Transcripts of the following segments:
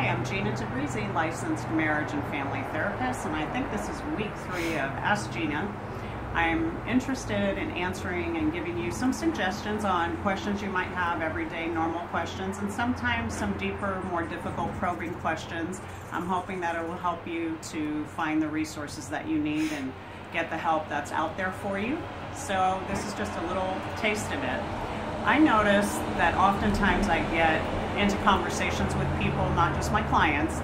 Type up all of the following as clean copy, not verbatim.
Hi, I'm Gina Tabrizy, licensed marriage and family therapist, and I think this is week 3 of Ask Gina. I'm interested in answering and giving you some suggestions on questions you might have, everyday normal questions, and sometimes some deeper, more difficult probing questions. I'm hoping that it will help you to find the resources that you need and get the help that's out there for you. So this is just a little taste of it. I notice that oftentimes I get into conversations with people, not just my clients,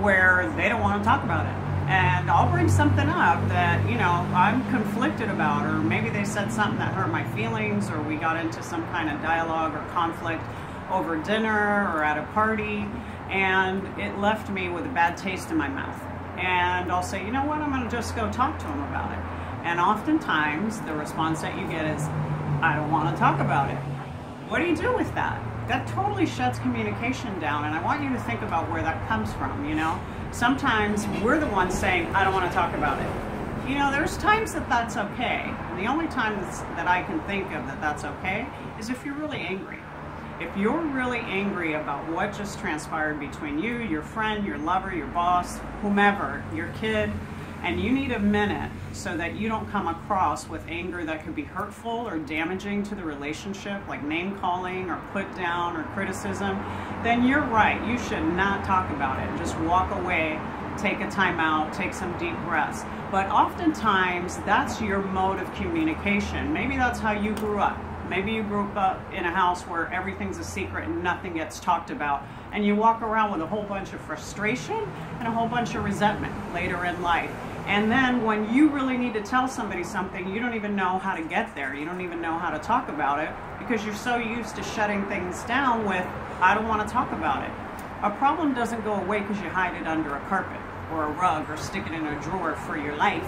where they don't want to talk about it. And I'll bring something up that, you know, I'm conflicted about, or maybe they said something that hurt my feelings, or we got into some kind of dialogue or conflict over dinner or at a party, and it left me with a bad taste in my mouth. And I'll say, you know what, I'm going to just go talk to them about it. And oftentimes the response that you get is, I don't want to talk about it. What do you do with that? That totally shuts communication down, and I want you to think about where that comes from, you know? Sometimes we're the ones saying, I don't want to talk about it. You know, there's times that that's okay. And the only time that I can think of that that's okay is if you're really angry. If you're really angry about what just transpired between you, your friend, your lover, your boss, whomever, your kid, and you need a minute so that you don't come across with anger that could be hurtful or damaging to the relationship, like name calling or put down or criticism, then you're right. You should not talk about it. Just walk away, take a time out, take some deep breaths. But oftentimes that's your mode of communication. Maybe that's how you grew up. Maybe you grew up in a house where everything's a secret and nothing gets talked about, and you walk around with a whole bunch of frustration and a whole bunch of resentment later in life. And then when you really need to tell somebody something, you don't even know how to get there. You don't even know how to talk about it because you're so used to shutting things down with, I don't want to talk about it. A problem doesn't go away because you hide it under a carpet or a rug or stick it in a drawer for your life.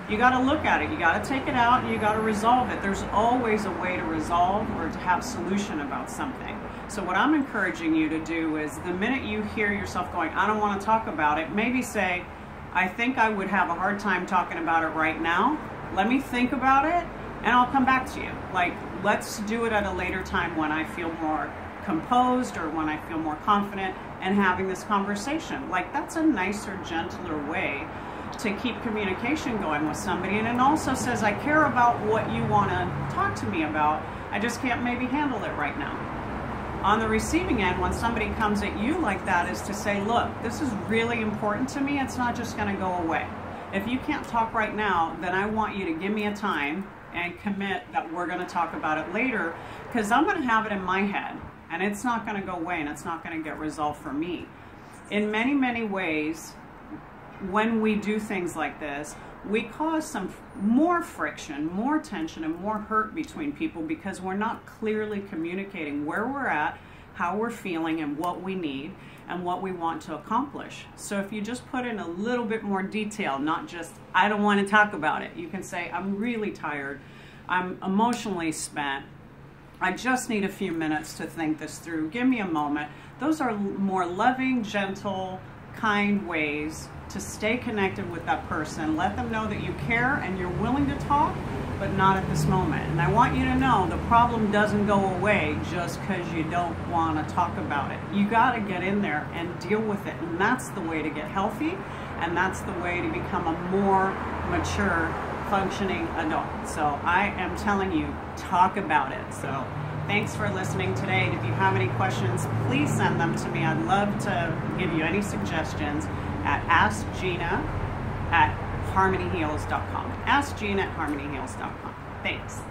You got to look at it, you got to take it out, and you got to resolve it. There's always a way to resolve or to have solution about something. So what I'm encouraging you to do is the minute you hear yourself going, I don't want to talk about it, maybe say, I think I would have a hard time talking about it right now. Let me think about it and I'll come back to you. Like, let's do it at a later time when I feel more composed or when I feel more confident in having this conversation. Like, that's a nicer, gentler way to keep communication going with somebody, and it also says I care about what you want to talk to me about. I just can't maybe handle it right now. On the receiving end, when somebody comes at you like that, is to say, look, this is really important to me. It's not just going to go away. If you can't talk right now, then I want you to give me a time and commit that we're going to talk about it later, because I'm going to have it in my head and it's not going to go away and it's not going to get resolved for me. In many, many ways, when we do things like this, we cause some more friction, more tension, and more hurt between people because we're not clearly communicating where we're at, how we're feeling, and what we need, and what we want to accomplish. So if you just put in a little bit more detail, not just, I don't want to talk about it. You can say, I'm really tired, I'm emotionally spent, I just need a few minutes to think this through, give me a moment. Those are more loving, gentle, kind ways to stay connected with that person. Let them know that you care and you're willing to talk, but not at this moment. And I want you to know the problem doesn't go away just because you don't want to talk about it. You got to get in there and deal with it. And that's the way to get healthy, and that's the way to become a more mature, functioning adult. So I am telling you, talk about it. So thanks for listening today. And if you have any questions, please send them to me. I'd love to give you any suggestions at AskGina@harmonyheals.com. AskGina@harmonyheals.com. Thanks.